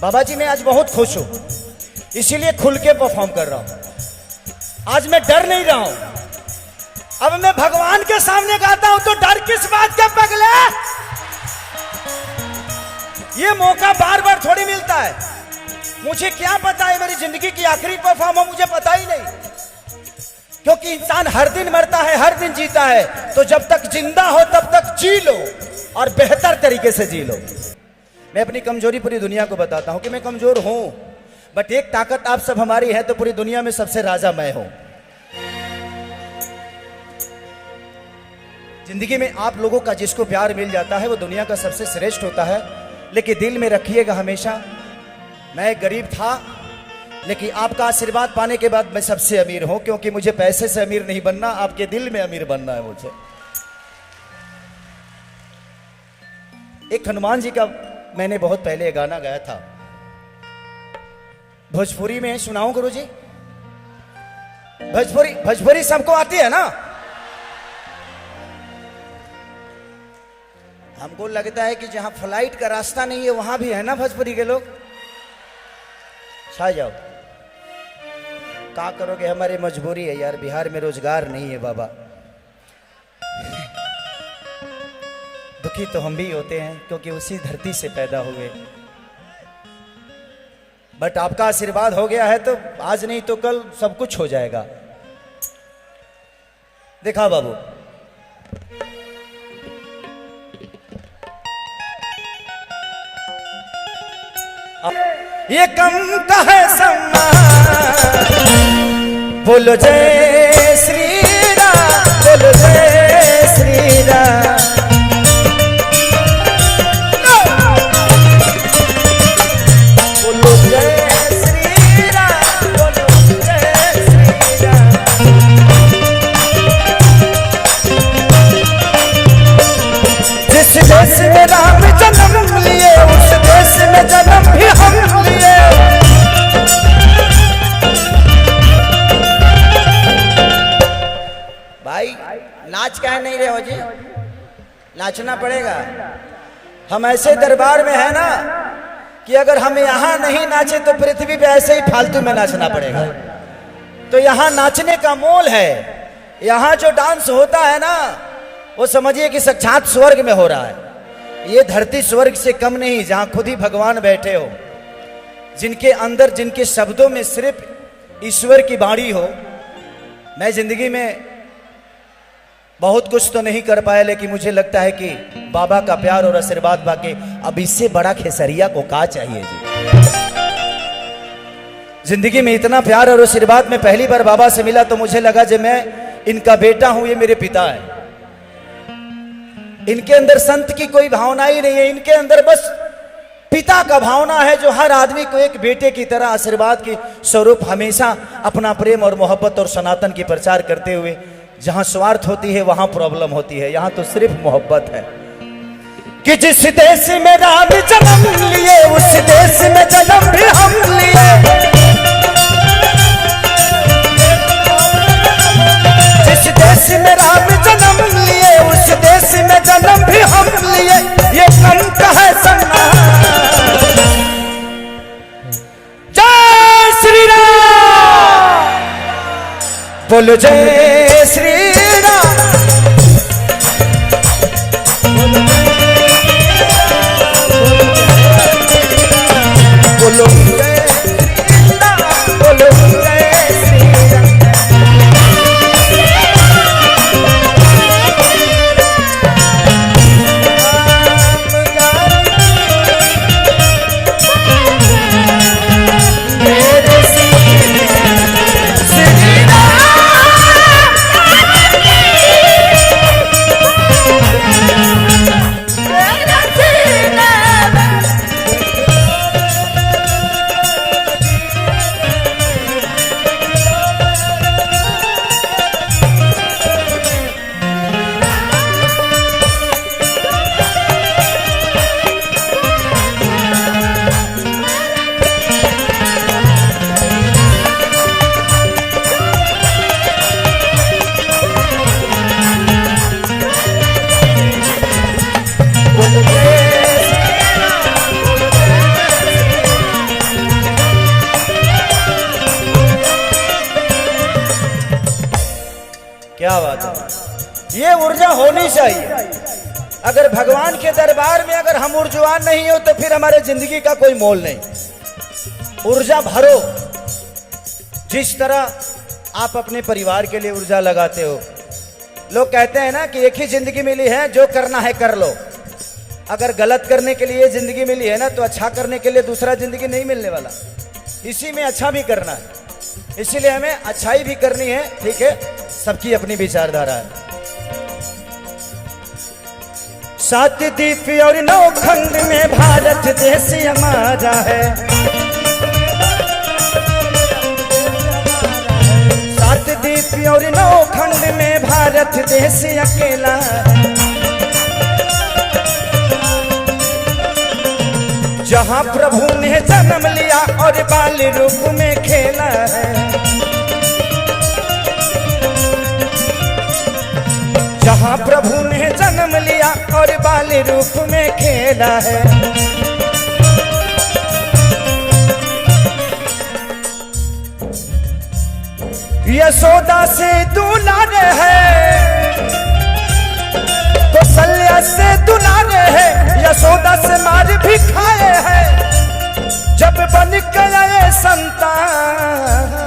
बाबा जी मैं आज बहुत खुश हूं, इसीलिए खुल के परफॉर्म कर रहा हूं। आज मैं डर नहीं रहा हूं। अब मैं भगवान के सामने गाता हूं तो डर किस बात का पगला? ये मौका बार बार थोड़ी मिलता है। मुझे क्या पता है मेरी जिंदगी की आखिरी परफॉर्म हो, मुझे पता ही नहीं। क्योंकि इंसान हर दिन मरता है, हर दिन जीता है, तो जब तक जिंदा हो तब तक जी लो और बेहतर तरीके से जी लो। मैं अपनी कमजोरी पूरी दुनिया को बताता हूं कि मैं कमजोर हूं, बट एक ताकत आप सब हमारी है, तो पूरी दुनिया में सबसे राजा मैं हूं। जिंदगी में आप लोगों का जिसको प्यार मिल जाता है वो दुनिया का सबसे श्रेष्ठ होता है। लेकिन दिल में रखिएगा हमेशा, मैं गरीब था लेकिन आपका आशीर्वाद पाने के बाद मैं सबसे अमीर हूं, क्योंकि मुझे पैसे से अमीर नहीं बनना, आपके दिल में अमीर बनना है मुझे। एक हनुमान जी का मैंने बहुत पहले गाना गाया था, भोजपुरी में सुनाऊं गुरु जी? भोजपुरी सबको आती है ना? हमको लगता है कि जहां फ्लाइट का रास्ता नहीं है वहां भी है ना भोजपुरी के लोग। छा जाओ, क्या करोगे, हमारी मजबूरी है यार, बिहार में रोजगार नहीं है बाबा। दुखी तो हम भी होते हैं क्योंकि उसी धरती से पैदा हुए, बट आपका आशीर्वाद हो गया है तो आज नहीं तो कल सब कुछ हो जाएगा। देखा बाबू, ये कम का है सम्मान, बोलो जय श्री राम, बोलो जय श्री राम। बोलो जय श्री राम, बोलो जय श्री राम। जिस देश में राम जन्म लिए उस देश में जन्म भी हम लिए। भाई नाच काहे नहीं रहे हो जी? नाचना पड़ेगा। हम ऐसे दरबार में है ना कि अगर हम यहाँ नहीं नाचे तो पृथ्वी पे ऐसे ही फालतू में नाचना पड़ेगा। तो यहाँ नाचने का मोल है। यहाँ जो डांस होता है ना वो समझिए कि साक्षात स्वर्ग में हो रहा है। ये धरती स्वर्ग से कम नहीं, जहाँ खुद ही भगवान बैठे हो, जिनके अंदर जिनके शब्दों में सिर्फ ईश्वर की वाणी हो। मैं जिंदगी में बहुत कुछ तो नहीं कर पाया, लेकिन मुझे लगता है कि बाबा का प्यार और आशीर्वाद पाके अब इससे बड़ा खेसरिया को क्या चाहिए जी। जिंदगी में इतना प्यार और आशीर्वाद में पहली बार बाबा से मिला तो मुझे लगा जब मैं इनका बेटा हूं, ये मेरे पिता है। इनके अंदर संत की कोई भावना ही नहीं है, इनके अंदर बस पिता का भावना है, जो हर आदमी को एक बेटे की तरह आशीर्वाद के स्वरूप हमेशा अपना प्रेम और मोहब्बत और सनातन की प्रचार करते हुए। जहां स्वार्थ होती है वहां प्रॉब्लम होती है, यहां तो सिर्फ मोहब्बत है। कि जिस देश में राम जन्म लिए उस देश में जन्म भी हम लिए। जिस देश में राम जन्म लिए उस देश में जन्म भी हम लिए। ये कम का है सम्मान, जय श्री राम, बोलो जय श्री राम, बोलो जय श्री राम, बोलो जय श्री राम। क्या बात है, ये ऊर्जा होनी चाहिए। अगर भगवान के दरबार में अगर हम ऊर्जावान नहीं हो तो फिर हमारे जिंदगी का कोई मोल नहीं। ऊर्जा भरो, जिस तरह आप अपने परिवार के लिए ऊर्जा लगाते हो। लोग कहते हैं ना कि एक ही जिंदगी मिली है, जो करना है कर लो। अगर गलत करने के लिए जिंदगी मिली है ना, तो अच्छा करने के लिए दूसरा जिंदगी नहीं मिलने वाला। इसी में अच्छा भी करना है, इसीलिए हमें अच्छाई भी करनी है। ठीक है, सबकी अपनी विचारधारा है। 7 द्वीप और 9 खंड में भारत देश हमारा है। 7 द्वीप और 9 खंड में भारत देश अकेला है। जहाँ प्रभु ने जन्म लिया और बाल रूप में खेला है। जहाँ प्रभु ने जन्म लिया और बाल रूप में खेला है। यशोदा से दुलारे है, कौशल्या से दुलारे है, यशोदा से मार भी खाए हैं जब बन गए संतान।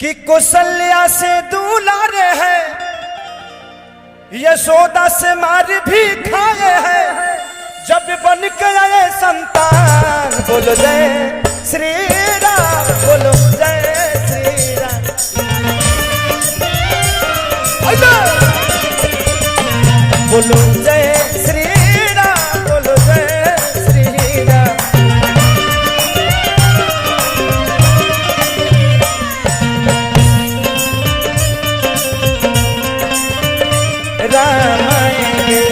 कि कौशल्या से दुलारे है, यशोदा से मार भी खाए हैं जब बन गए संतान। बोलो जय श्री राम, बोलो जय श्री राम। बोलो जय श्री राम, बोलो जय श्री राम। राम आएंगे,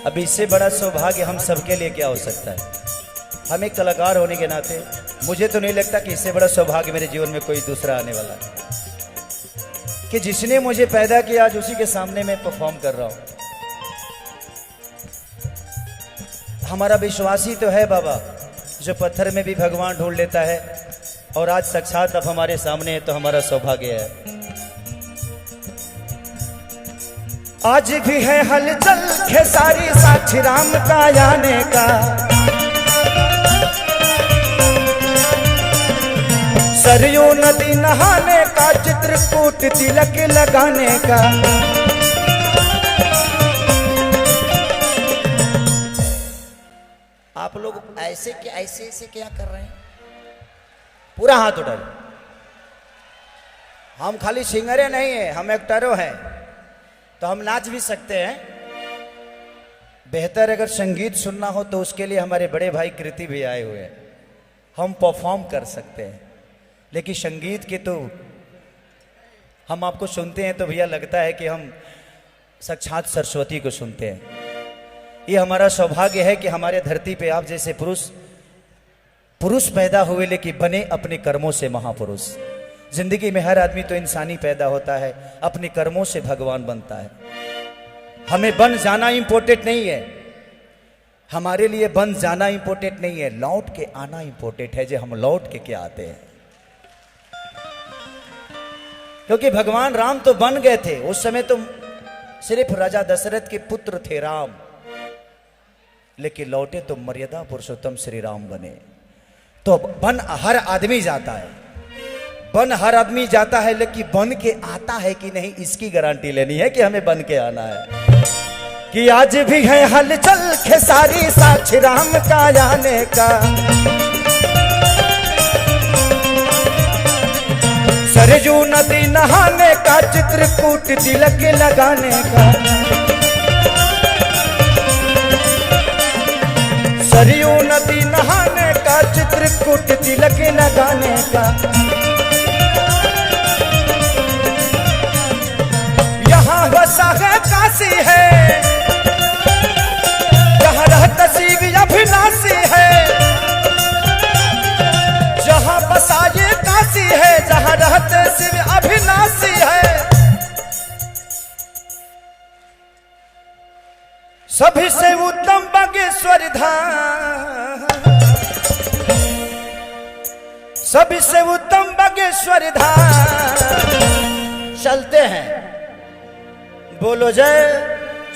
अब इससे बड़ा सौभाग्य हम सबके लिए क्या हो सकता है। हम एक कलाकार होने के नाते मुझे तो नहीं लगता कि इससे बड़ा सौभाग्य मेरे जीवन में कोई दूसरा आने वाला है। कि जिसने मुझे पैदा किया आज उसी के सामने मैं परफॉर्म कर रहा हूं। हमारा विश्वास ही तो है बाबा, जो पत्थर में भी भगवान ढूंढ लेता है, और आज साक्षात अब हमारे सामने है तो हमारा सौभाग्य है। आज भी है हलचल खेसारी साक्षी राम का आने का। सरयू नदी नहाने का, चित्रकूट तिलक लगाने का। आप लोग ऐसे क्या कर रहे हैं? पूरा हाथ उठा। हम खाली सिंगरे नहीं है, हम एक्टरों हैं, तो हम नाच भी सकते हैं। बेहतर अगर संगीत सुनना हो तो उसके लिए हमारे बड़े भाई कृति भी आए हुए हैं, हम परफॉर्म कर सकते हैं। लेकिन संगीत के तो हम आपको सुनते हैं तो भैया लगता है कि हम साक्षात सरस्वती को सुनते हैं। ये हमारा सौभाग्य है कि हमारे धरती पे आप जैसे पुरुष पैदा हुए, लेकिन बने अपने कर्मों से महापुरुष। जिंदगी में हर आदमी तो इंसानी पैदा होता है, अपने कर्मों से भगवान बनता है। हमें बन जाना इंपॉर्टेंट नहीं है, हमारे लिए बन जाना इंपॉर्टेंट नहीं है, लौट के आना इंपॉर्टेंट है। जो हम लौट के क्या आते हैं, क्योंकि भगवान राम तो बन गए थे, उस समय तो सिर्फ राजा दशरथ के पुत्र थे राम, लेकिन लौटे तो मर्यादा पुरुषोत्तम श्री राम बने। तो बन हर आदमी जाता है, बन हर आदमी जाता है, लेकिन बन के आता है कि नहीं इसकी गारंटी लेनी है कि हमें बन के आना है। कि आज भी है हलचल खेसारी साक्षी राम का आने का। सरयू नदी नहाने का, चित्रकूट तिलक लगाने का। सरयू नदी नहाने का, चित्रकूट तिलक लगाने का, यहाँ बसा है काशी है, जहाँ रहता शिव अभिनाशी है, जहाँ बसा ये काशी है, जहाँ रहते शिव अभिनाशी है। सभी से उत्तम बागेश्वर धाम, सभी से उत्तम बागेश्वर धाम। चलते हैं, बोलो जय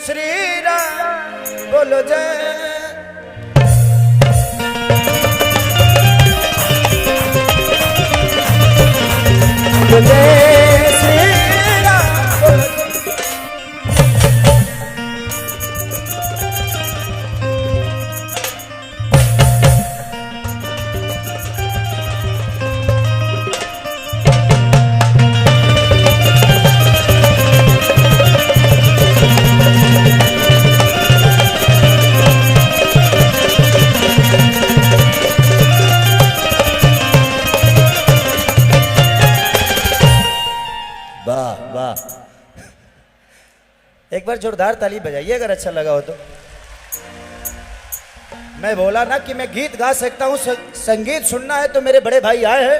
श्री राम, बोलो जय। जय श्री राम, बोलो जय। एक बार जोरदार ताली बजाइए अगर अच्छा लगा हो तो। मैं बोला ना कि मैं गीत गा सकता हूँ, संगीत सुनना है तो मेरे बड़े भाई आए हैं।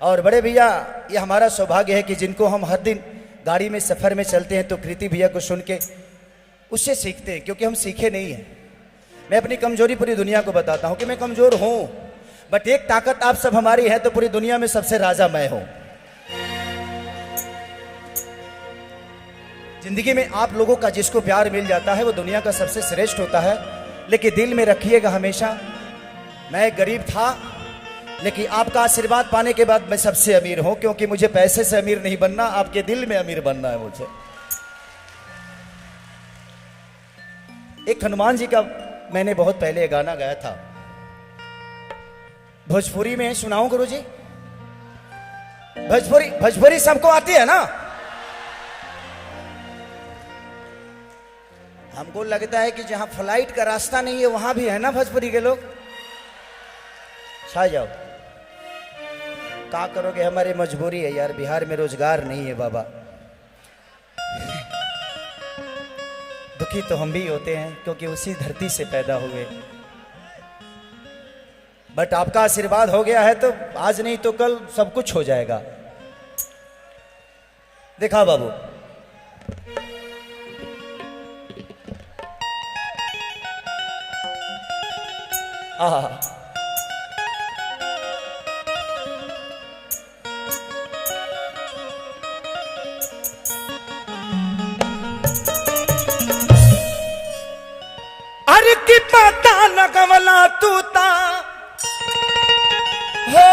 और बड़े भैया, ये हमारा सौभाग्य है कि जिनको हम हर दिन गाड़ी में सफ़र में चलते हैं तो कृति भैया को सुन के उससे सीखते हैं, क्योंकि हम सीखे नहीं हैं। मैं अपनी कमजोरी पूरी दुनिया को बताता हूँ कि मैं कमज़ोर हूँ, बट एक ताकत आप सब हमारी है तो पूरी दुनिया में सबसे राजा मैं हूँ। जिंदगी में आप लोगों का जिसको प्यार मिल जाता है वो दुनिया का सबसे श्रेष्ठ होता है। लेकिन दिल में रखिएगा हमेशा, मैं गरीब था लेकिन आपका आशीर्वाद पाने के बाद मैं सबसे अमीर हूं, क्योंकि मुझे पैसे से अमीर नहीं बनना, आपके दिल में अमीर बनना है मुझे। एक हनुमान जी का मैंने बहुत पहले गाना गाया था, भोजपुरी में सुनाऊं गुरु जी? भोजपुरी सबको आती है ना? हमको लगता है कि जहां फ्लाइट का रास्ता नहीं है वहां भी है ना भोजपुरी के लोग। छा जाओ, क्या करोगे, हमारी मजबूरी है यार, बिहार में रोजगार नहीं है बाबा। दुखी तो हम भी होते हैं क्योंकि उसी धरती से पैदा हुए, बट आपका आशीर्वाद हो गया है तो आज नहीं तो कल सब कुछ हो जाएगा। देखा बाबू, अरे की पता न कमला तू ता हो,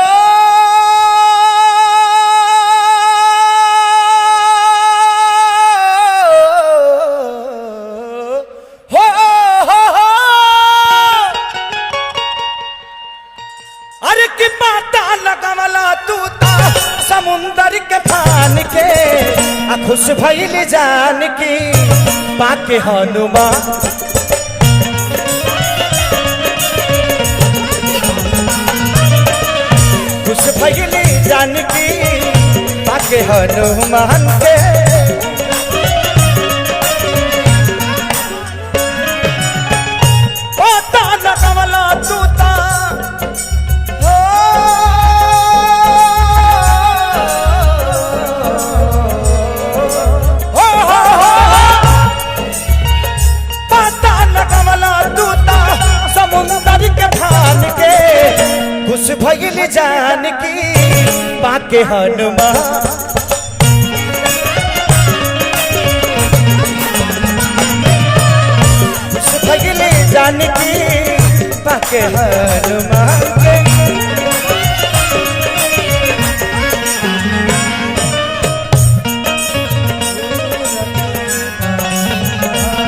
समुंदर के फान के खुश भइल जान की पाके हनुमान, खुश भइल जान की पाके हनुमान के। पता न कमला तू ता भइल जान की पाके हनुमान, भइल जान की पाके हनुमान के।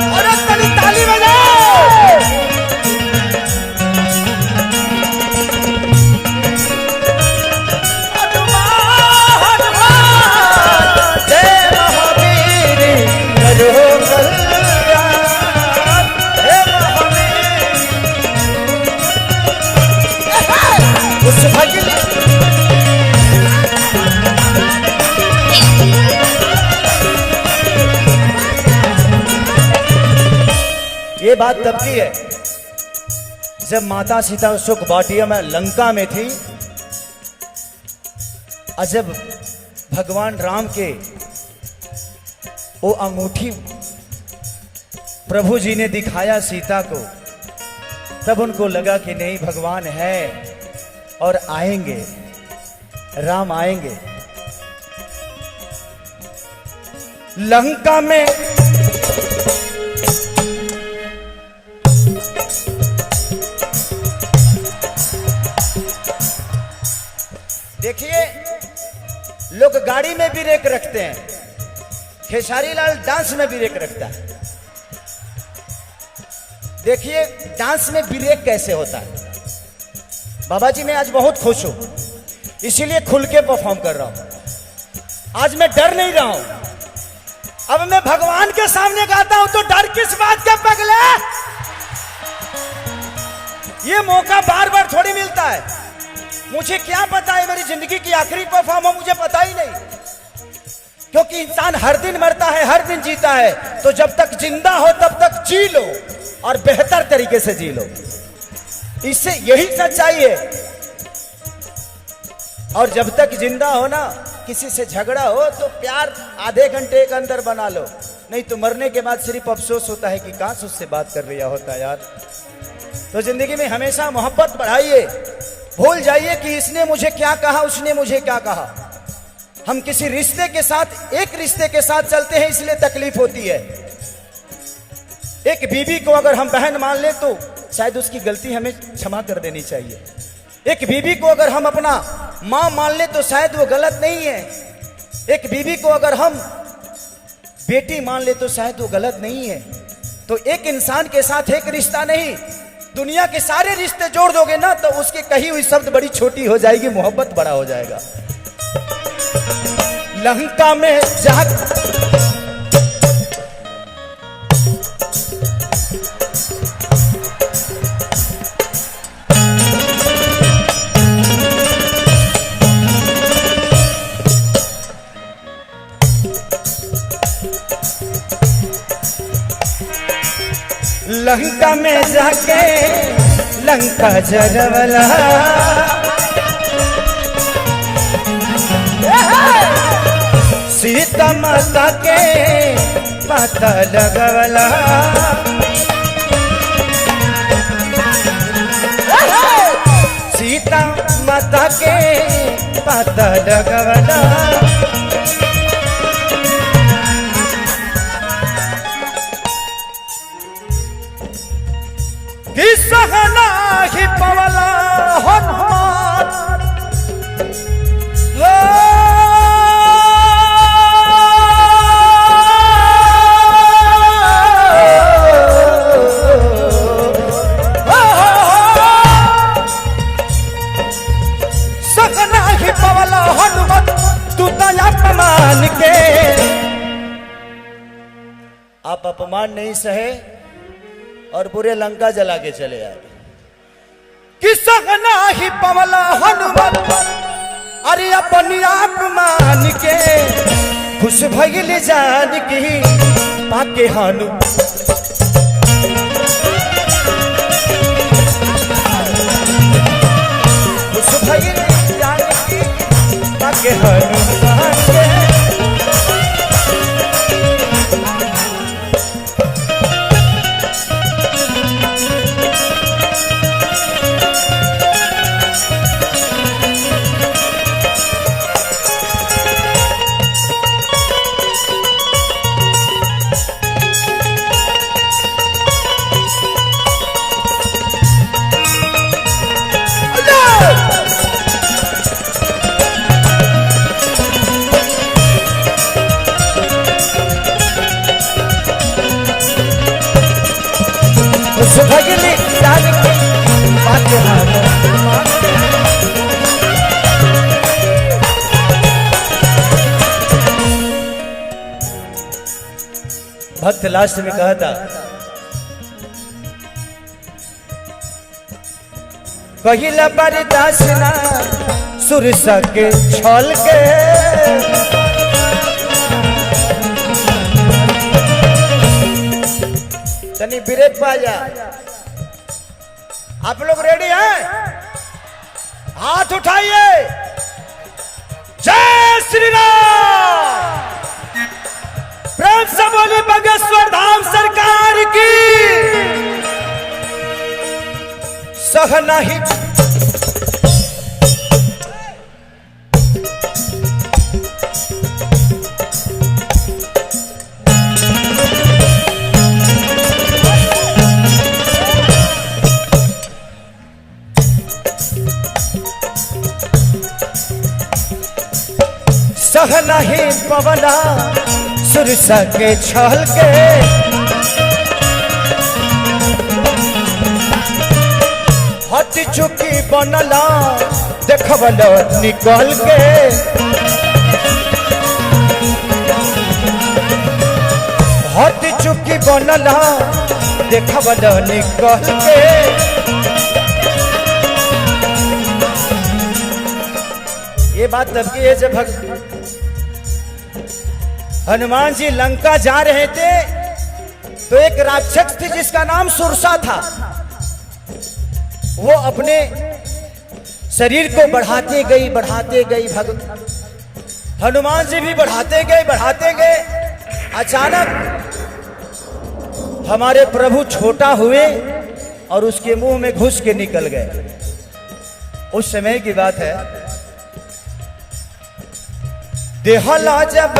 और ताली बजाओ। उस भगिनी ये बात तब की है जब माता सीता सुख बाटिया में लंका में थी, और जब भगवान राम के वो अंगूठी प्रभु जी ने दिखाया सीता को, तब उनको लगा कि नहीं भगवान है और आएंगे, राम आएंगे। लंका में देखिए लोग गाड़ी में भी ब्रेक रखते हैं, खेसारी लाल डांस में ब्रेक रखता है। देखिए डांस में ब्रेक कैसे होता है। बाबा जी मैं आज बहुत खुश हूं, इसीलिए खुल के परफॉर्म कर रहा हूं। आज मैं डर नहीं रहा हूं। अब मैं भगवान के सामने गाता हूं तो डर किस बात का पगला। ये मौका बार बार थोड़ी मिलता है। मुझे क्या पता है मेरी जिंदगी की आखिरी परफॉर्म हो, मुझे पता ही नहीं, क्योंकि इंसान हर दिन मरता है, हर दिन जीता है। तो जब तक जिंदा हो तब तक जी लो और बेहतर तरीके से जी लो, इससे यही सच्चाई है। और जब तक जिंदा हो ना, किसी से झगड़ा हो तो प्यार आधे घंटे के अंदर बना लो, नहीं तो मरने के बाद सिर्फ अफसोस होता है कि काश उससे बात कर लिया होता यार। तो जिंदगी में हमेशा मोहब्बत बढ़ाइए, भूल जाइए कि इसने मुझे क्या कहा, उसने मुझे क्या कहा। हम किसी रिश्ते के साथ, एक रिश्ते के साथ चलते हैं, इसलिए तकलीफ होती है। एक बीवी को अगर हम बहन मान ले तो शायद उसकी गलती हमें क्षमा कर देनी चाहिए। एक बीवी को अगर हम अपना मां मान ले तो शायद वो गलत नहीं है। एक बीवी को अगर हम बेटी मान ले तो शायद वो गलत नहीं है। तो एक इंसान के साथ एक रिश्ता नहीं, दुनिया के सारे रिश्ते जोड़ दोगे ना तो उसकी कही हुई शब्द बड़ी छोटी हो जाएगी, मोहब्बत बड़ा हो जाएगा। लंका में जाग लंका में जाके लंका जरवला, सीता माता के पता लगवला। सीता माता के पता लगवला। सहना ही पवला हनुमान सहना ही पवला हनुमान तू दया अपमान के। आप अपमान नहीं सहे और पूरे लंका जला के चले आए। किसना ही पवला हनुमान, अरे अपनी आप मान के खुश भइल जान की पाके हनु। खुश भइल जान की पाके हनुमान के। भगली जान की बात भक्त लास्ट में कहा था कहिला बर्दाश्त ना सुरसा के छल के। तनी ब्रेक पा जा। आप लोग रेडी हैं? हाथ उठाइए। जय श्री राम। प्रेम से बोले बागेश्वर धाम सरकार की। सह नहीं सह नहीं पवना सुरसा के छल के। हट चुकी बनला देखबल निकल के। हट चुकी बनला देखबल निकल के। ये बात तब की है जब हनुमान जी लंका जा रहे थे तो एक राक्षस थी जिसका नाम सुरसा था। वो अपने शरीर को बढ़ाते गई हनुमान जी भी बढ़ाते गए। अचानक हमारे प्रभु छोटा हुए और उसके मुंह में घुस के निकल गए। उस समय की बात है। देहला जब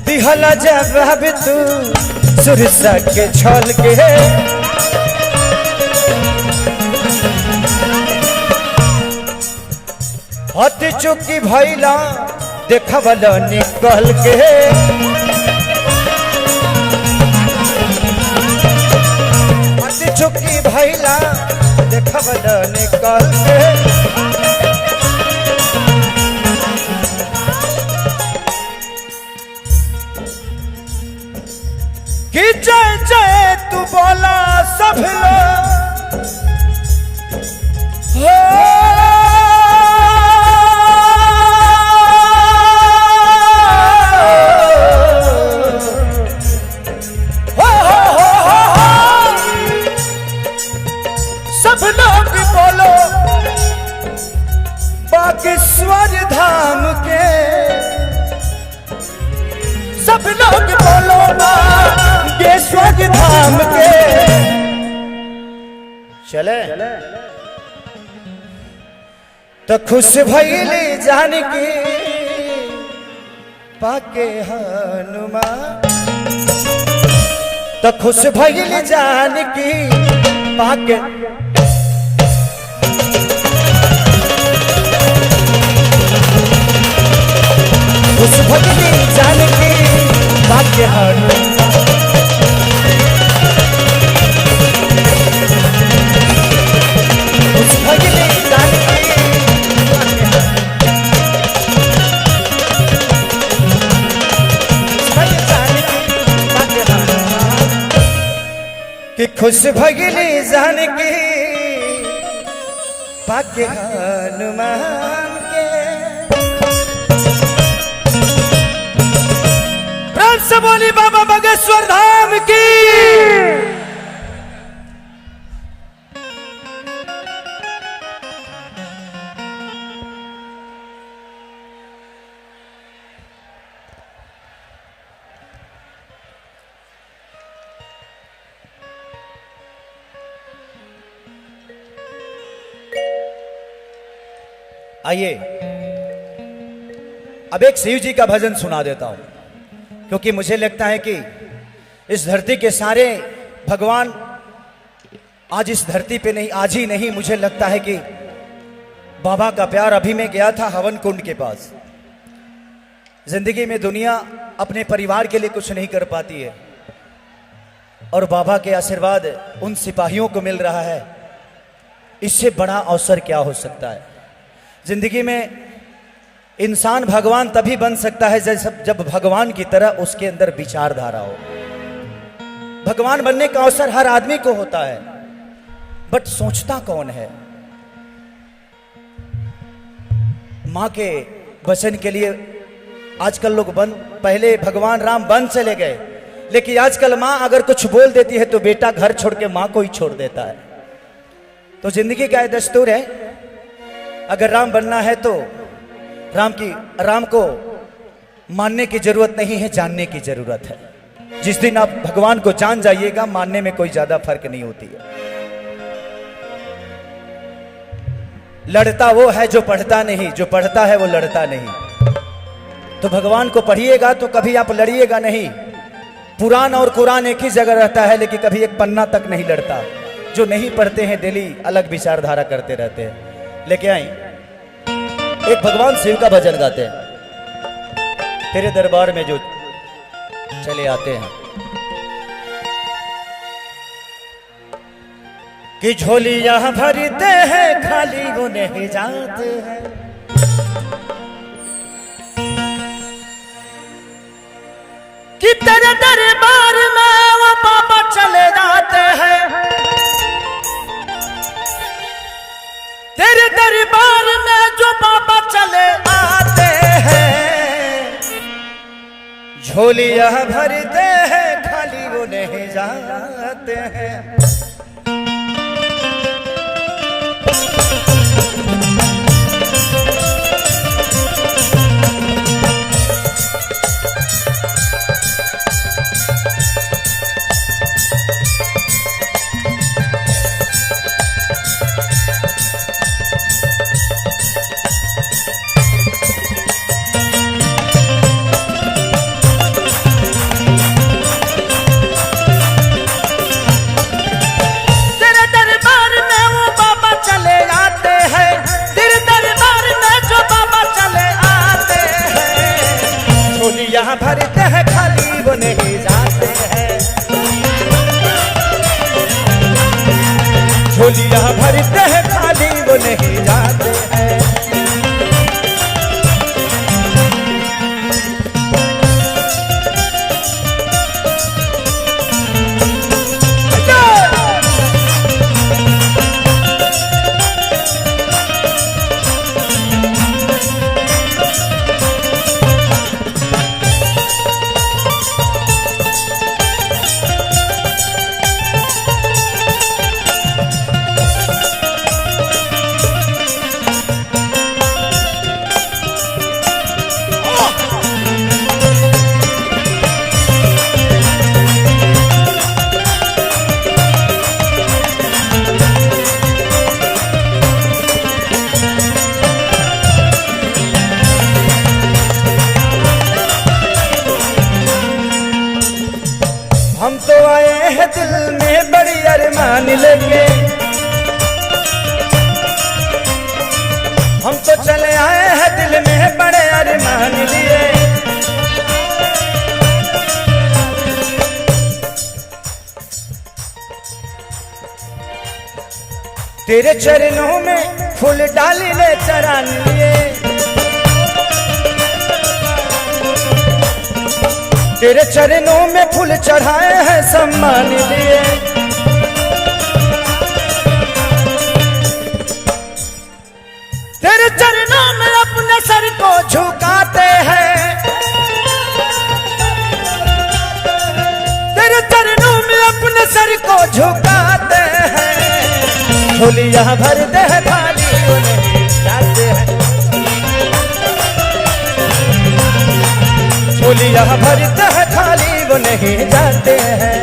दिहला जब तू सुरसा के छल के। हट चुकी भैला देखबल निकल के। हट चुकी भैला देखबल निकल के। कि जय जय तू बोला सब लोग सब लोग बोलो बागेश्वर धाम के। सब लोग बोलो बागेश्वर धाम के। चले तो खुश भइली जानकी पाके हनुमान। तो खुश भइली जानकी पाके। खुश भइली जानकी पाके हनुमान। खुश भइली जानकी कि खुश भइली जानकी पाके हनुमान के। प्रेम से बोली बाबा बागेश्वर धाम की। आइए अब एक शिव जी का भजन सुना देता हूं, क्योंकि मुझे लगता है कि इस धरती के सारे भगवान आज इस धरती पे नहीं, आज ही नहीं, मुझे लगता है कि बाबा का प्यार। अभी मैं गया था हवन कुंड के पास। जिंदगी में दुनिया अपने परिवार के लिए कुछ नहीं कर पाती है, और बाबा के आशीर्वाद उन सिपाहियों को मिल रहा है, इससे बड़ा अवसर क्या हो सकता है। जिंदगी में इंसान भगवान तभी बन सकता है जब भगवान की तरह उसके अंदर विचारधारा हो। भगवान बनने का अवसर हर आदमी को होता है, बट सोचता कौन है। मां के वचन के लिए आजकल लोग पहले भगवान राम वन चले गए, लेकिन आजकल मां अगर कुछ बोल देती है तो बेटा घर छोड़ के मां को ही छोड़ देता है। तो जिंदगी का दस्तूर है, अगर राम बनना है तो राम को मानने की जरूरत नहीं है, जानने की जरूरत है। जिस दिन आप भगवान को जान जाइएगा, मानने में कोई ज्यादा फर्क नहीं होती है। लड़ता वो है जो पढ़ता नहीं, जो पढ़ता है वो लड़ता नहीं। तो भगवान को पढ़िएगा तो कभी आप लड़िएगा नहीं। पुराण और कुरान एक ही जगह रहता है, लेकिन कभी एक पन्ना तक नहीं लड़ता। जो नहीं पढ़ते हैं डेली अलग विचारधारा करते रहते हैं। लेके आई एक भगवान शिव का भजन गाते हैं, तेरे दरबार में जो चले आते हैं कि झोलियां भरते हैं खाली वो नहीं जाते हैं। कि तेरे दरबार में वो बाबा चले जाते हैं, तेरे दरबार में जो बाबा चले आते हैं। झोलियां भरते हैं खाली वो नहीं जाते हैं। यहाँ भरते हैं खाली वो नहीं जाते हैं। झोलियां भरते हैं खाली वो नहीं जाते हैं। हम तो आए हैं दिल में बड़ी अरमान लेके, हम तो चले आए हैं दिल में बड़े अरमान लिए। तेरे चरणों में फूल डाली ले चरान लिए। तेरे चरणों में फूल चढ़ाए हैं सम्मान लिए। तेरे चरणों में अपने सर को झुकाते हैं। तेरे चरणों में अपने सर को झुकाते हैं। झोलियां भरते हैं खाली वो नहीं जाते हैं। झोलियां भरते हैं खाली वो नहीं जाते हैं।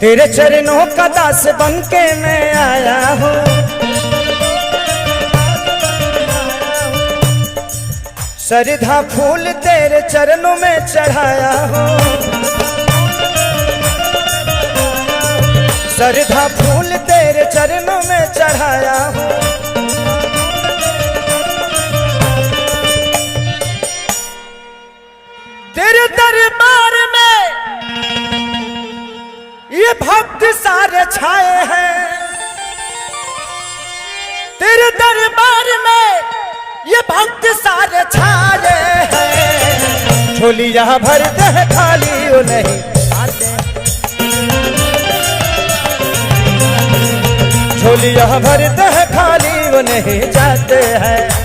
तेरे चरणों का दास बन के मैं आया हूँ, श्रद्धा फूल तेरे चरणों में चढ़ाया हूँ, श्रद्धा फूल तेरे चरणों में चढ़ाया हूँ। तेरे दरबार में ये भक्त सारे छाए हैं, तेरे दरबार में ये भक्त सारे छाए हैं। झोलियां भरते हैं खाली वो नहीं आते, झोलियां भरते हैं खाली वो नहीं जाते हैं।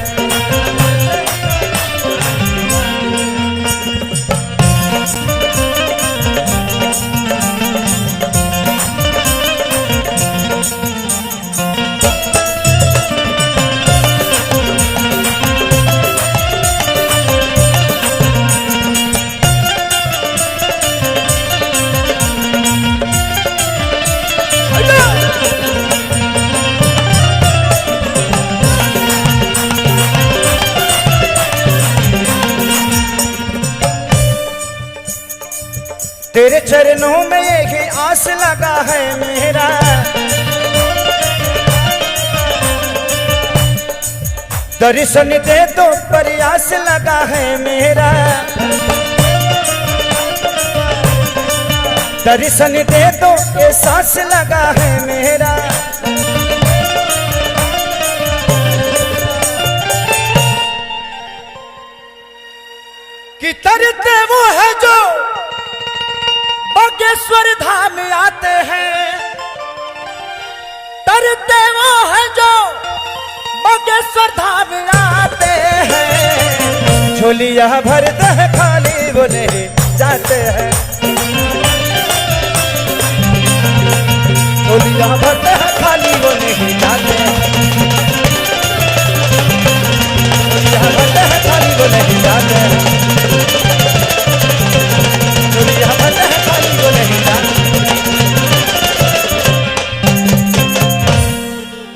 तेरे चरणों में यही आस लगा है मेरा, दर्शन दे तो प्रयास लगा है मेरा, दर्शन दे तो एहसास लगा है मेरा। कि तरते वो है जो बागेश्वर धाम आते हैं, तरते वो है जो बागेश्वर धाम आते हैं। झोलियां भरते हैं खाली वो नहीं जाते हैं, झोलियां भरते हैं खाली वो नहीं जाते हैं, झोलियां भरते हैं खाली वो नहीं जाते हैं, झोलियां भरते हैं खाली वो नहीं जाते।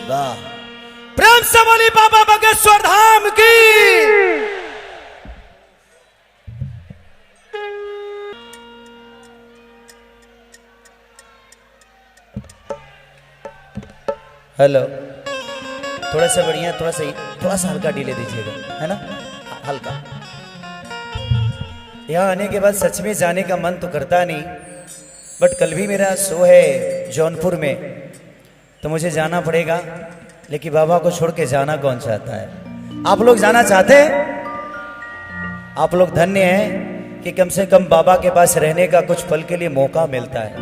वाह, प्रेम से बोली बाबा बागेश्वर धाम की। हेलो, थोड़ा सा बढ़िया, थोड़ा सा हल्का डीले दीजिएगा, है ना, हल्का। यहाँ आने के बाद सच में जाने का मन तो करता नहीं, बट कल भी मेरा शो है जौनपुर में, तो मुझे जाना पड़ेगा। लेकिन बाबा को छोड़ के जाना कौन चाहता है? आप लोग जाना चाहते हैं? आप लोग धन्य हैं कि कम से कम बाबा के पास रहने का कुछ पल के लिए मौका मिलता है।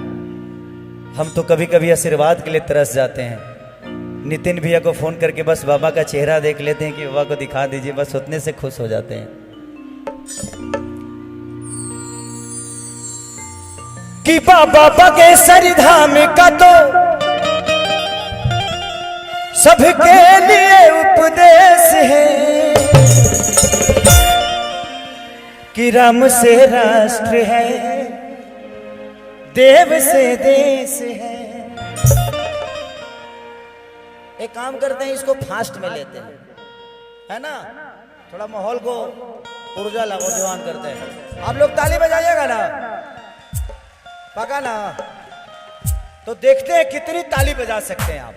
हम तो कभी कभी आशीर्वाद के लिए तरस जाते हैं। नितिन भैया को फोन करके बस बाबा का चेहरा देख लेते हैं कि बाबा को दिखा दीजिए, बस उतने से खुश हो जाते हैं। कि बाबा बागेश्वर धाम का तो सबके लिए उपदेश है, कि राम से राष्ट्र है, देव से देश है। एक काम करते हैं, इसको फास्ट में लेते हैं, है ना, थोड़ा माहौल को ऊर्जा जवान करते हैं। आप लोग ताली बजाइएगा ना, पका ना, तो देखते हैं कितनी ताली बजा सकते हैं आप।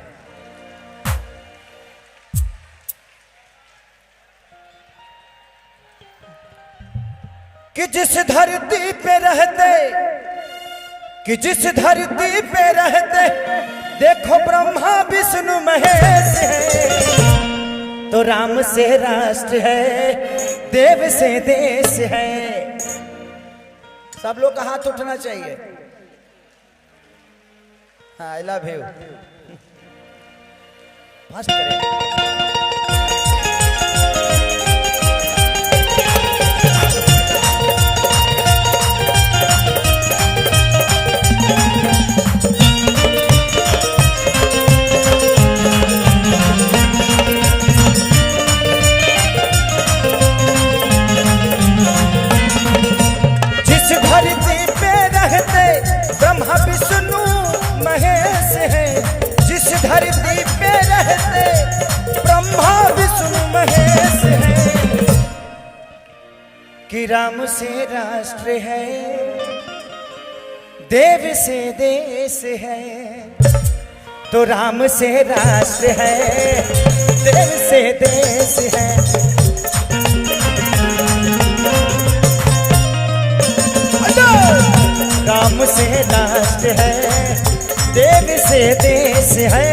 कि जिस धरती पे रहते, कि जिस धरती पे रहते देखो ब्रह्मा विष्णु महेश है, तो राम से राष्ट्र है, देव से देश है। सब लोग का हाथ उठना चाहिए। हाँ, आई लव यू। फास्ट करें। ब्रह्मा विष्णु कि राम से राष्ट्र है, देव से देश है, तो राम से राष्ट्र है, देव से देश है। राम से राष्ट्र है, देव से देश है।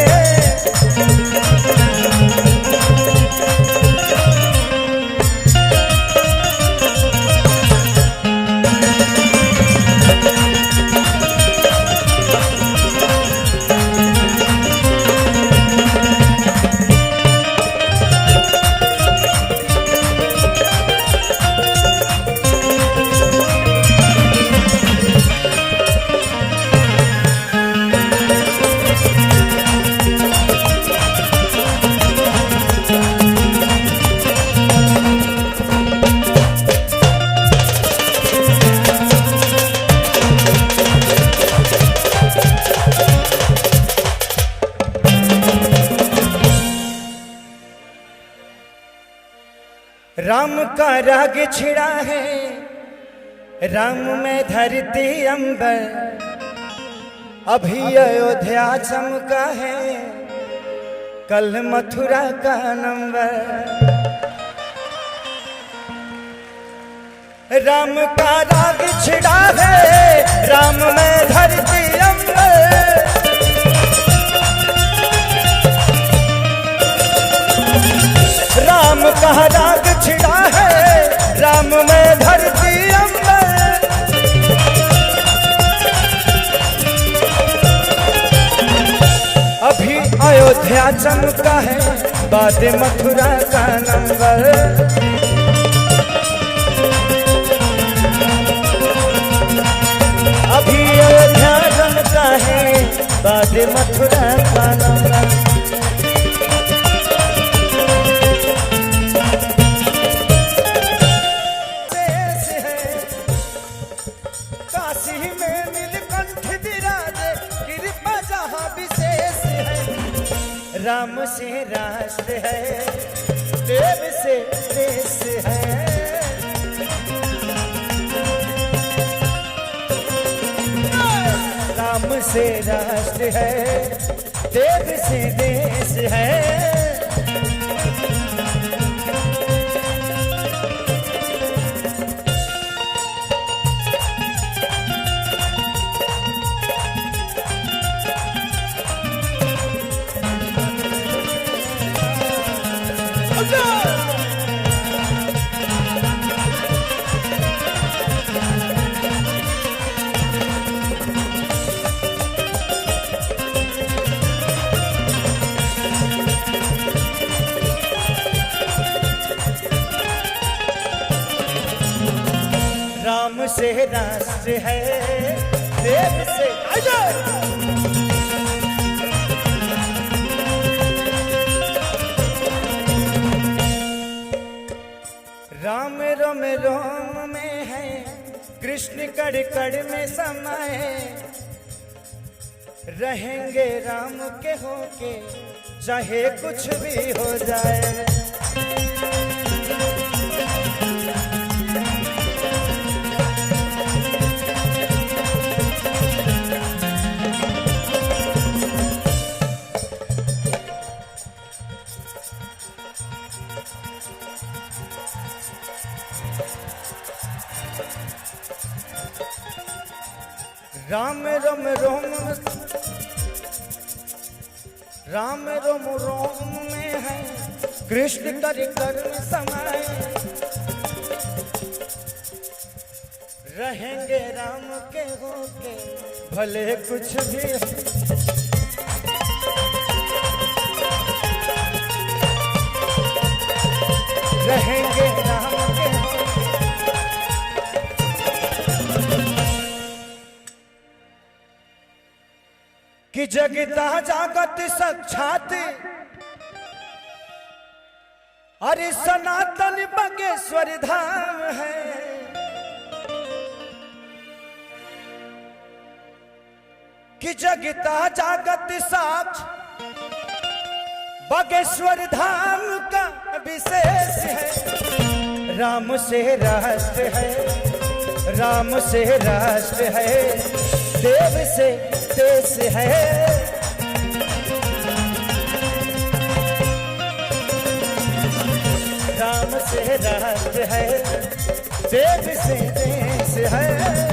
राम का राग छिड़ा है, राम में धरती अंबर, अभी अयोध्या चमका है, कल मथुरा का नंबर। राम का राग छिड़ा है, राम में धरती अंबर, राम का राग छिड़ा है, राम में धरती अंबर। अभी अयोध्या चमका है, बाद मथुरा का नंबर। अभी अयोध्या चमका है, बाद मथुरा का नंबर। राम से राष्ट्र है, देव से देश है। राम से राष्ट्र है, देव से देश है। राम से राष्ट्र है, देव से राम रोम रोम में है, कृष्ण कड़ कड़ में समाये, रहेंगे राम के होके चाहे कुछ भी हो जाए। राम रोम रोम, राम रोम रोम में है, कृष्ण कर कर समाये, रहेंगे राम के होके भले कुछ भी। रहेंगे राम के कि जगता जागत साक्षात, अरे सनातन बागेश्वर धाम है। कि जगता जागत साक्ष बागेश्वर धाम का विशेष है। राम से राष्ट्र है, राम से राष्ट्र है, देव से देश है। राम से राष्ट्र है, देव से देश है।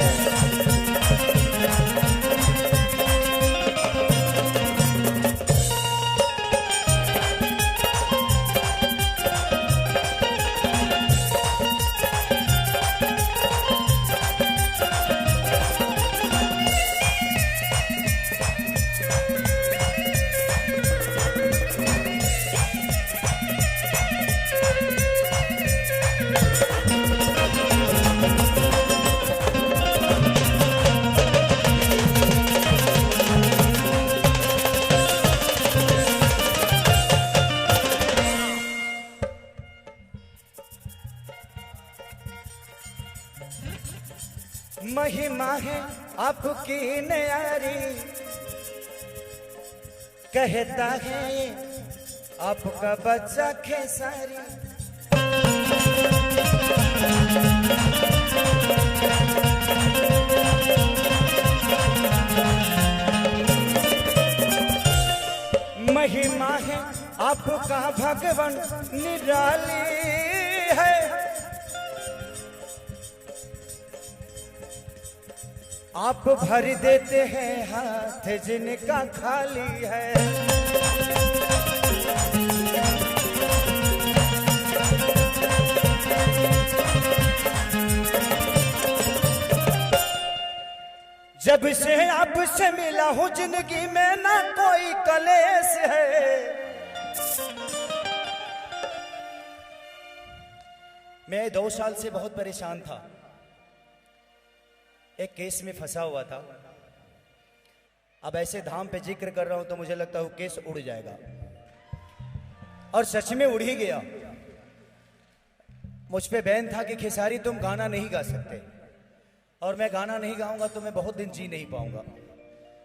महिमा है आपकी न्यारी, कहता है आपका बच्चा खेसारी। महिमा है आपका भगवान निराली है। आप भर देते हैं हाथ जिनका खाली है। जब से आपसे मिला हूं जिंदगी में ना कोई कलेश है। मैं 2 साल से बहुत परेशान था, एक केस में फंसा हुआ था। अब ऐसे धाम पे जिक्र कर रहा हूं तो मुझे लगता है वो केस उड़ जाएगा, और सच में उड़ ही गया। मुझ पे बैन था कि खेसारी तुम गाना नहीं गा सकते, और मैं गाना नहीं गाऊंगा तो मैं बहुत दिन जी नहीं पाऊंगा,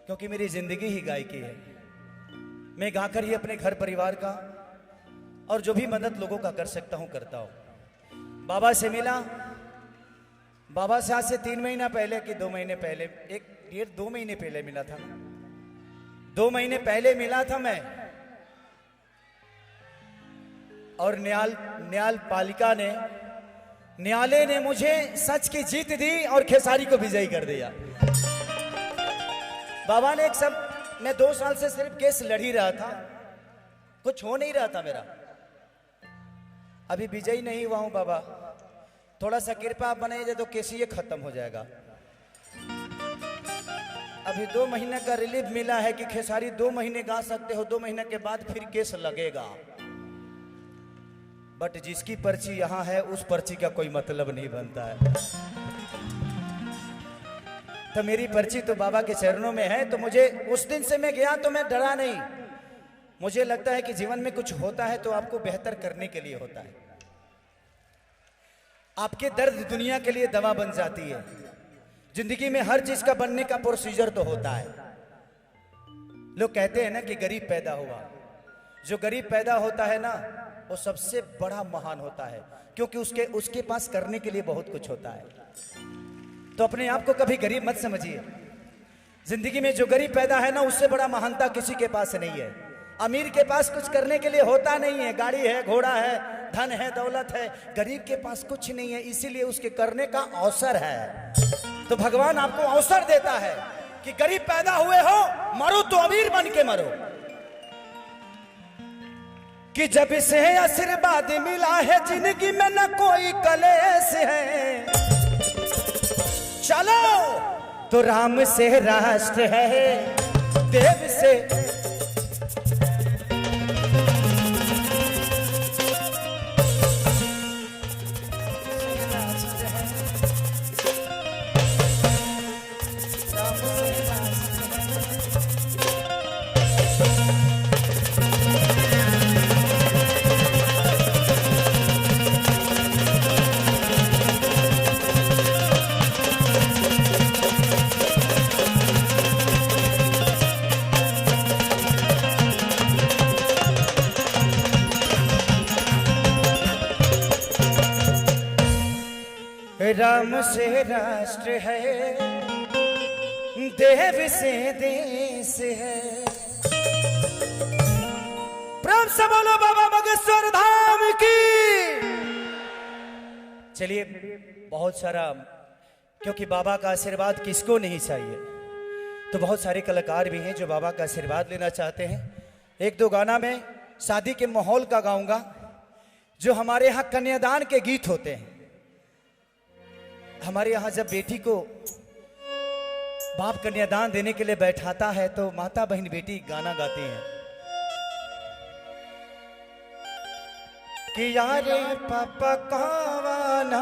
क्योंकि मेरी जिंदगी ही गायकी है। मैं गाकर ही अपने घर परिवार का और जो भी मदद लोगों का कर सकता हूं करता हूं। बाबा से मिला, बाबा से आज से 3 महीना पहले कि 2 महीने पहले, 1-1.5-2 महीने पहले मिला था। 2 महीने पहले मिला था मैं, और न्याल पालिका ने, न्यायालय ने मुझे सच की जीत दी और खेसारी को विजयी कर दिया। बाबा ने एक सब, मैं 2 साल से सिर्फ केस लड़ ही रहा था, कुछ हो नहीं रहा था मेरा। अभी विजयी नहीं हुआ हूं बाबा, थोड़ा सा कृपा बने जाए तो केस ये खत्म हो जाएगा। अभी 2 महीने का रिलीफ मिला है कि खेसारी 2 महीने गा सकते हो, 2 महीने के बाद फिर केस लगेगा। बट जिसकी पर्ची यहां है उस पर्ची का कोई मतलब नहीं बनता है। तो मेरी पर्ची तो बाबा के चरणों में है। तो मुझे उस दिन से मैं गया तो मैं डरा नहीं। मुझे लगता है कि जीवन में कुछ होता है तो आपको बेहतर करने के लिए होता है। आपके दर्द दुनिया के लिए दवा बन जाती है। जिंदगी में हर चीज का बनने का प्रोसीजर तो होता है। लोग कहते हैं ना कि गरीब पैदा हुआ। जो गरीब पैदा होता है ना वो सबसे बड़ा महान होता है, क्योंकि उसके पास करने के लिए बहुत कुछ होता है। तो अपने आप को कभी गरीब मत समझिए। जिंदगी में जो गरीब पैदा है ना उससे बड़ा महानता किसी के पास नहीं है। अमीर के पास कुछ करने के लिए होता नहीं है, गाड़ी है, घोड़ा है, धन है, दौलत है। गरीब के पास कुछ नहीं है, इसीलिए उसके करने का अवसर है। तो भगवान आपको अवसर देता है कि गरीब पैदा हुए हो, मरो तो अमीर बन के मरो। कि जब से आशीर्वाद मिला है जिंदगी में न कोई कलेश है। चलो तो राम से राष्ट्र है, देव से राम से राष्ट्र है, देव से देश है। प्रेम से बोलो बाबा बागेश्वर धाम की। चलिए, बहुत सारा, क्योंकि बाबा का आशीर्वाद किसको नहीं चाहिए, तो बहुत सारे कलाकार भी हैं जो बाबा का आशीर्वाद लेना चाहते हैं। एक दो गाना मैं शादी के माहौल का गाऊंगा, जो हमारे यहाँ कन्यादान के गीत होते हैं। हमारे यहाँ जब बेटी को बाप कन्यादान देने के लिए बैठाता है तो माता बहन बेटी गाना गाती हैं कि यारे पापा कावाना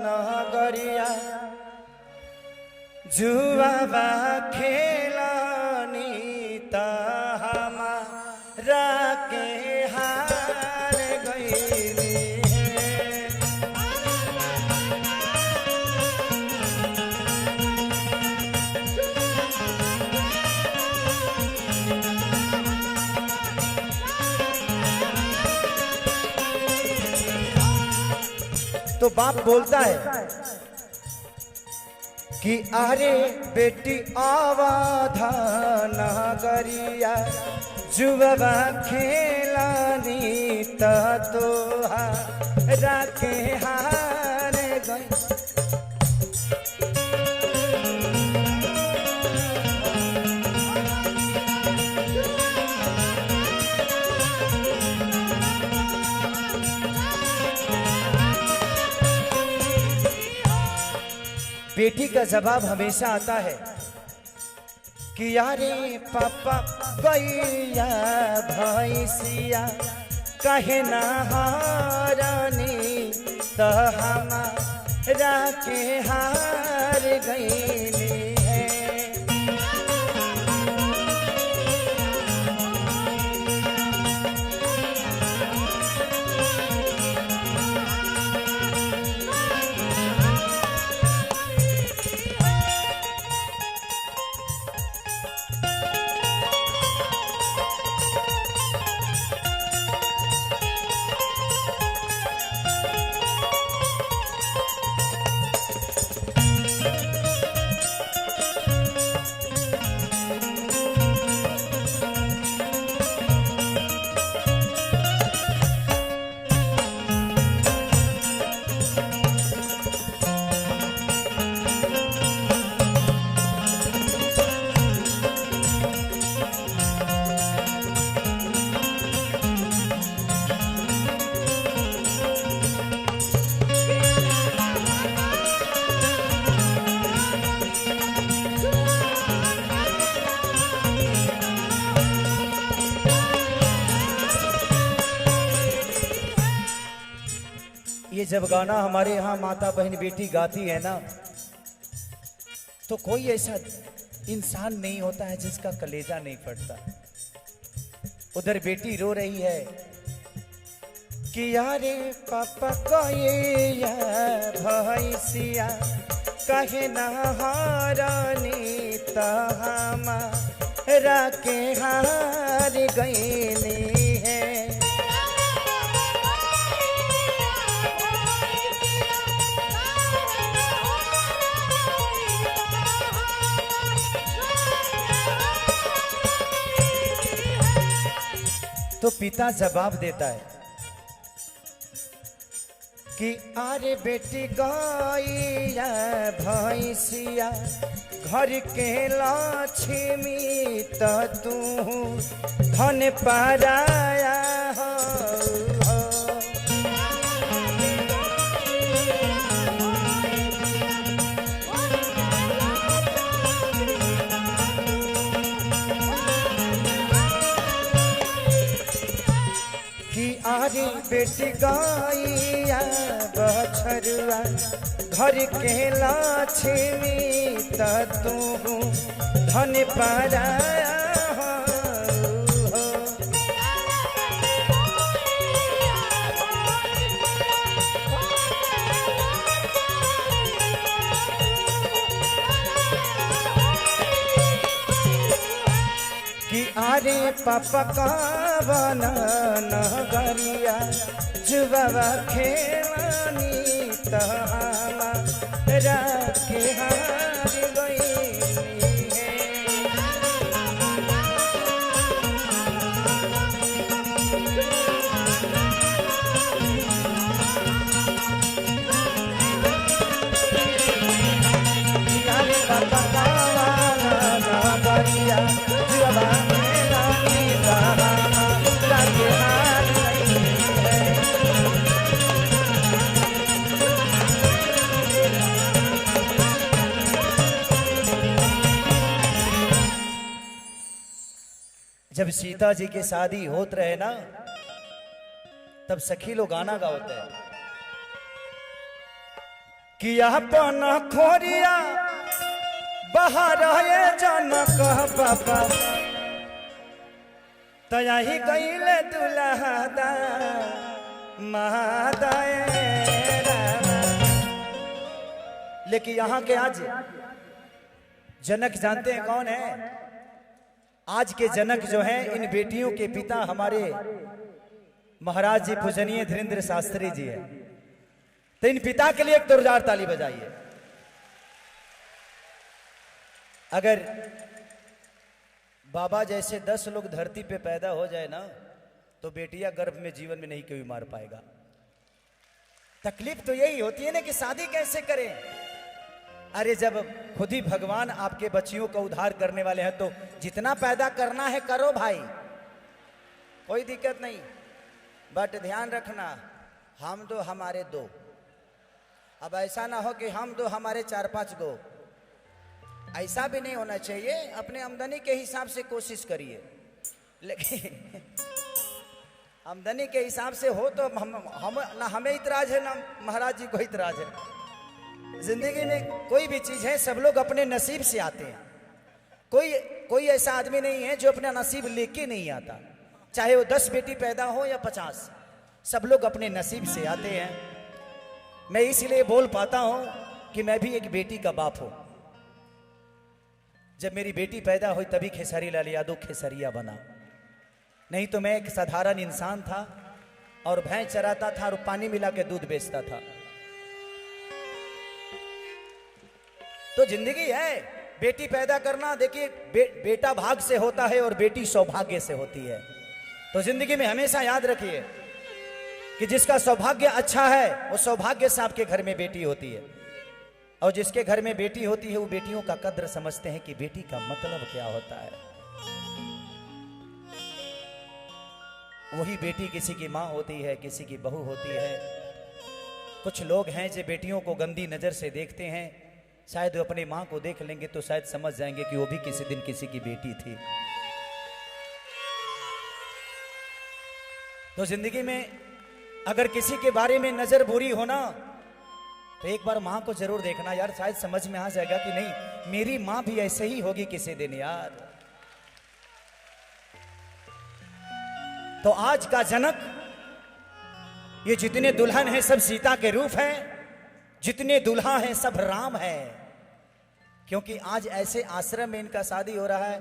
नागरिया जुआवा खेलानी ता हमारा के हार गईली तो बाप बोलता है कि अरे बेटी आवाधा नागरिया जुआ खेलानी तो राखे हार गई। बेटी का जवाब हमेशा आता है कि यारे पापा भैया भैसिया कहे ना हारानी तो हमारा के हार गईली है। ये जब गाना हमारे यहाँ माता बहन बेटी गाती है ना, तो कोई ऐसा इंसान नहीं होता है जिसका कलेजा नहीं फटता। उधर बेटी रो रही है कि यारे पापा को ये भैसिया कहे ना हारानी तो हमारा के हार गईली है। तो पिता जवाब देता है कि अरे बेटी गैया भैंसिया घर के लक्ष्मी तो तू धन पाराया हो। आरे बेटी गैया बछरुआ घर के लक्ष्मी तो तू धन पाराया हो। कि अरे पापा का बना नगरिया जुआ खेलानी तो जाके हार गई है। यारे बाबा कावाला बरिया जुआ मेरा नीला जाके हार गई है। जब सीता जी की शादी होत रहे ना, तब सखी लोग गाना गाते हैं कि अपन खोरिया बाहर है जनक बाबा तया ही गईले दुल्हा महादाए। लेकिन यहाँ के आज जनक जानते हैं कौन है? आज के जनक जो हैं इन बेटियों के पिता हमारे महाराज जी पूजनीय धीरेन्द्र शास्त्री जी हैं। तो इन पिता के लिए एक जोरदार ताली बजाइए। अगर बाबा जैसे 10 लोग धरती पे पैदा हो जाए ना, तो बेटियां गर्भ में जीवन में नहीं कोई मार पाएगा। तकलीफ तो यही होती है ना कि शादी कैसे करें। अरे जब खुद ही भगवान आपके बच्चियों का उद्धार करने वाले हैं तो जितना पैदा करना है करो भाई, कोई दिक्कत नहीं। बट ध्यान रखना, हम दो हमारे दो। अब ऐसा ना हो कि हम दो हमारे 4-5 गो, ऐसा भी नहीं होना चाहिए। अपने आमदनी के हिसाब से कोशिश करिए, लेकिन आमदनी के हिसाब से हो तो हम ना हमें इतराज है ना महाराज जी को इतराज है। जिंदगी में कोई भी चीज है, सब लोग अपने नसीब से आते हैं। कोई ऐसा आदमी नहीं है जो अपना नसीब लेके नहीं आता, चाहे वो 10 बेटी पैदा हो या 50, सब लोग अपने नसीब से आते हैं। मैं इसलिए बोल पाता हूं कि मैं भी एक बेटी का बाप हूं। जब मेरी बेटी पैदा हुई तभी खेसारी लाल यादव खेसरिया बना, नहीं तो मैं एक साधारण इंसान था और भैंस चराता था और पानी मिला के दूध बेचता था। तो जिंदगी है, बेटी पैदा करना देखिए बेटा भाग से होता है और बेटी सौभाग्य से होती है। तो जिंदगी में हमेशा याद रखिए कि जिसका सौभाग्य अच्छा है वो सौभाग्य से आपके घर में बेटी होती है, और जिसके घर में बेटी होती है वो बेटियों का कद्र समझते हैं कि बेटी का मतलब क्या होता है। वही बेटी किसी की माँ होती है, किसी की बहू होती है। कुछ लोग हैं जो बेटियों को गंदी नजर से देखते हैं, शायद वो अपनी माँ को देख लेंगे तो शायद समझ जाएंगे कि वो भी किसी दिन किसी की बेटी थी। तो जिंदगी में अगर किसी के बारे में नजर बुरी हो ना, तो एक बार माँ को जरूर देखना यार, शायद समझ में आ जाएगा कि नहीं मेरी माँ भी ऐसे ही होगी किसी दिन यार। तो आज का जनक, ये जितने दुल्हन हैं सब सीता के रूप हैं, जितने दुल्हा हैं सब राम है। क्योंकि आज ऐसे आश्रम में इनका शादी हो रहा है,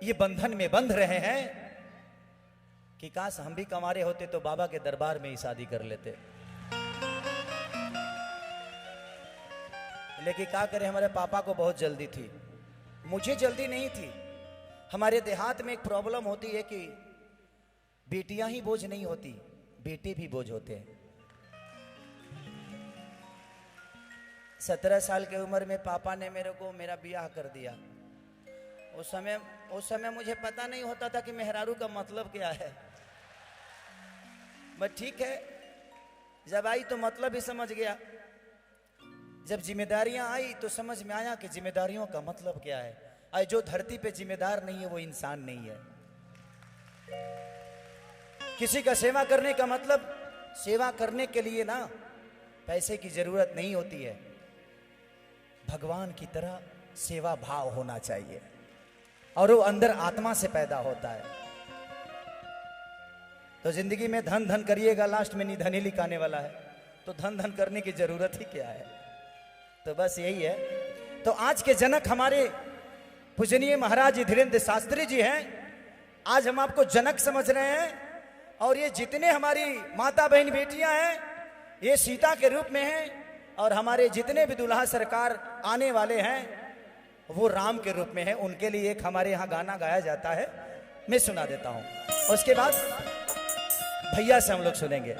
ये बंधन में बंध रहे हैं कि काश हम भी कमारे होते तो बाबा के दरबार में ही शादी कर लेते। लेकिन क्या करें, हमारे पापा को बहुत जल्दी थी, मुझे जल्दी नहीं थी। हमारे देहात में एक प्रॉब्लम होती है कि बेटियां ही बोझ नहीं होती, बेटे भी बोझ होते हैं। 17 साल की उम्र में पापा ने मेरा ब्याह कर दिया। उस समय मुझे पता नहीं होता था कि मेहरारू का मतलब क्या है। बस ठीक है, जब आई तो मतलब ही समझ गया। जब जिम्मेदारियां आई तो समझ में आया कि जिम्मेदारियों का मतलब क्या है। और जो धरती पे जिम्मेदार नहीं है वो इंसान नहीं है। किसी का सेवा करने का मतलब, सेवा करने के लिए ना पैसे की जरूरत नहीं होती है, भगवान की तरह सेवा भाव होना चाहिए, और वो अंदर आत्मा से पैदा होता है। तो जिंदगी में धन धन करिएगा, लास्ट में निधन ही लिखाने वाला है, तो धन धन करने की जरूरत ही क्या है। तो बस यही है। तो आज के जनक हमारे पूजनीय महाराज धीरेन्द्र शास्त्री जी हैं। आज हम आपको जनक समझ रहे हैं, और ये जितने हमारी माता बहन बेटियां हैं ये सीता के रूप में हैं, और हमारे जितने भी दुल्हा सरकार आने वाले हैं वो राम के रूप में है। उनके लिए एक हमारे यहाँ गाना गाया जाता है, मैं सुना देता हूँ। उसके बाद भैया से हम लोग सुनेंगे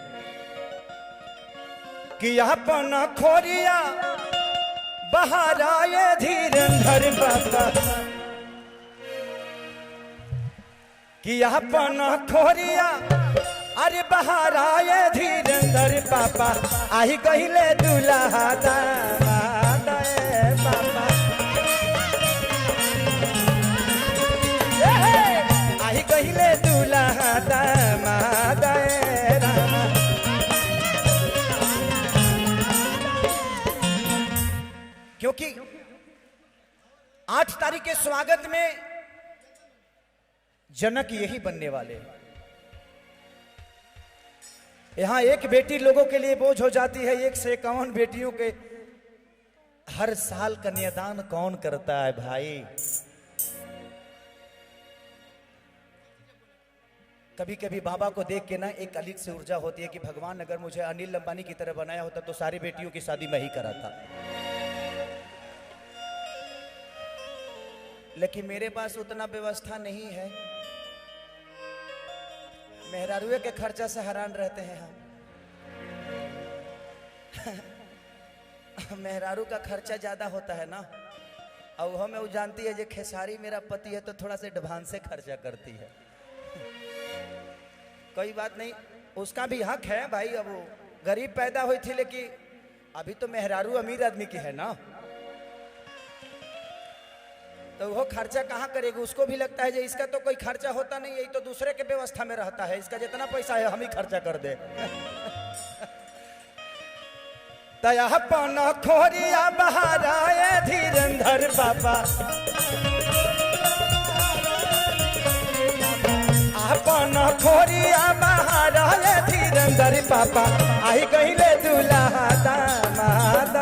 कि अपना खोरिया बाहर आए धीरेंद्र बाबा, कि अपना खोरिया अरे बाहर आए धीरेंद्र पापा, आई कहले दूल्हा दामाद पापा, आई कहले दूल्हा दामाद रामा। क्योंकि 8 तारीख के स्वागत में जनक यही बनने वाले हैं। यहां एक बेटी लोगों के लिए बोझ हो जाती है, 1 से 51 बेटियों के हर साल कन्यादान कौन करता है भाई? कभी कभी बाबा को देख के ना एक अलग से ऊर्जा होती है कि भगवान अगर मुझे अनिल अंबानी की तरह बनाया होता तो सारी बेटियों की शादी मैं ही कराता। लेकिन मेरे पास उतना व्यवस्था नहीं है, मेहरारूए के खर्चा से हैरान रहते हैं हम। मेहरारू का खर्चा ज्यादा होता है ना, और हमें वो जानती है जो खेसारी मेरा पति है तो थोड़ा से एडवांस से खर्चा करती है। कोई बात नहीं, उसका भी हक है भाई। अब वो गरीब पैदा हुई थी, लेकिन अभी तो मेहरारू अमीर आदमी की है ना, तो वो खर्चा कहाँ करेगी? उसको भी लगता है जो इसका तो कोई खर्चा होता नहीं है, तो दूसरे के व्यवस्था में रहता है, इसका जितना पैसा है हम ही खर्चा कर दे। तया पाना खोरिया बाहर आए धीरेंद्र बाबा, पाना खोरिया बाहर आए धीरेंद्र पापा, आई कहले दूल्हा दामाद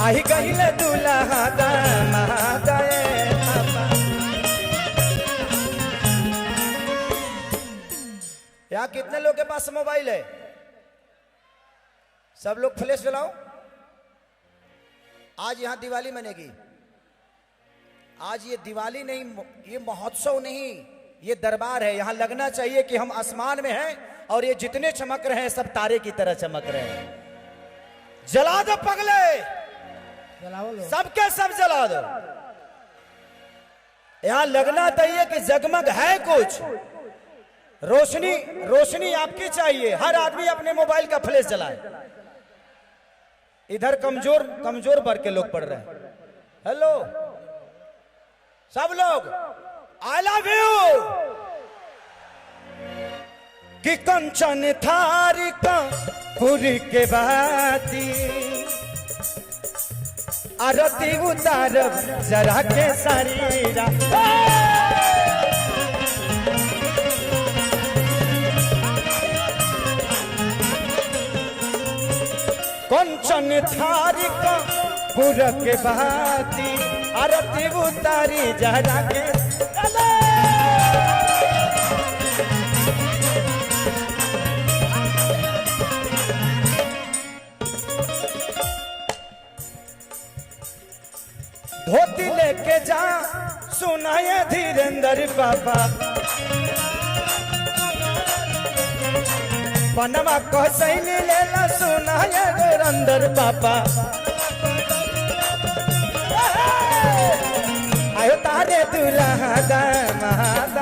आई कहले दूल्हा दामाद पापा। यहाँ कितने लोग के पास मोबाइल है? सब लोग फ्लैश जलाओ। आज यहाँ दिवाली मनेगी। आज ये दिवाली नहीं, ये महोत्सव नहीं, ये दरबार है। यहाँ लगना चाहिए कि हम आसमान में हैं और ये जितने चमक रहे हैं सब तारे की तरह चमक रहे हैं। जला दो पगले, सबके सब जला दो। यहाँ लगना चाहिए कि जगमग है कुछ, रोशनी रोशनी आपकी चाहिए। हर आदमी अपने मोबाइल का फ्लैश जलाए। इधर कमजोर कमजोर वर्ग के लोग पढ़ रहे हैं। हेलो सब लोग, आई लव यू। कि कंचन थारी का पुरी के बाती, आरती उतारब जरा के शरीरा। कंचन थारी का पुर के बाती, आरती उतारी जरा के। धोती लेके जा सुनाए धीरेंद्र बाबा, पनमा को सैली लेला सुनाए धीरेंद्र बाबा। आयो तारे दूल्हा दामाद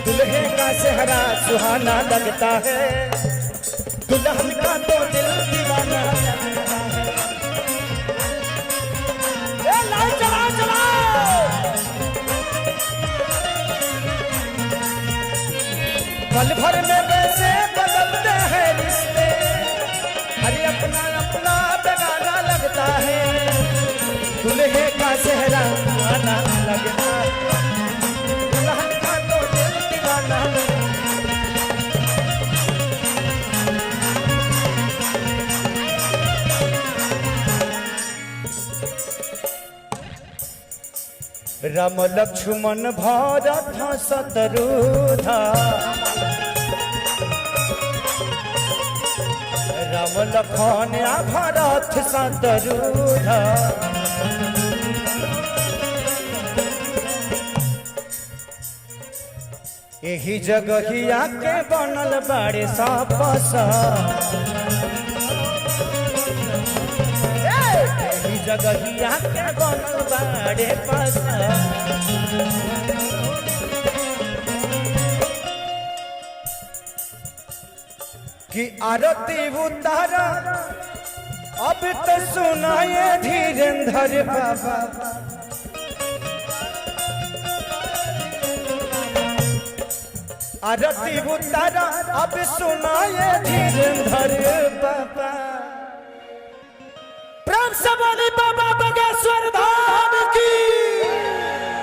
दुल्हे का सेहरा सुहाना लगता है, दुल्हन का तो दिल दीवाना लगता है। पल भर में वैसे बदलते हैं रिश्ते, अरे अपना अपना बेगाना लगता है। दुल्हे का चेहरा आना लगता है, दुल्हन का तो दिल दीवाना। राम लक्ष्मण भरत शत्रुघ्न राम लखन भरत शत्रुघ्न यही जगहिया के बनल बाड़े सपस यही जगहिया के बनल बाड़े पस कि आरती उतारा अब तो सुनाए धीरेन्द्र बाबा आरती उतारा अब सुनाए धीरेन्द्र बाबा प्रेम से बोले बाबा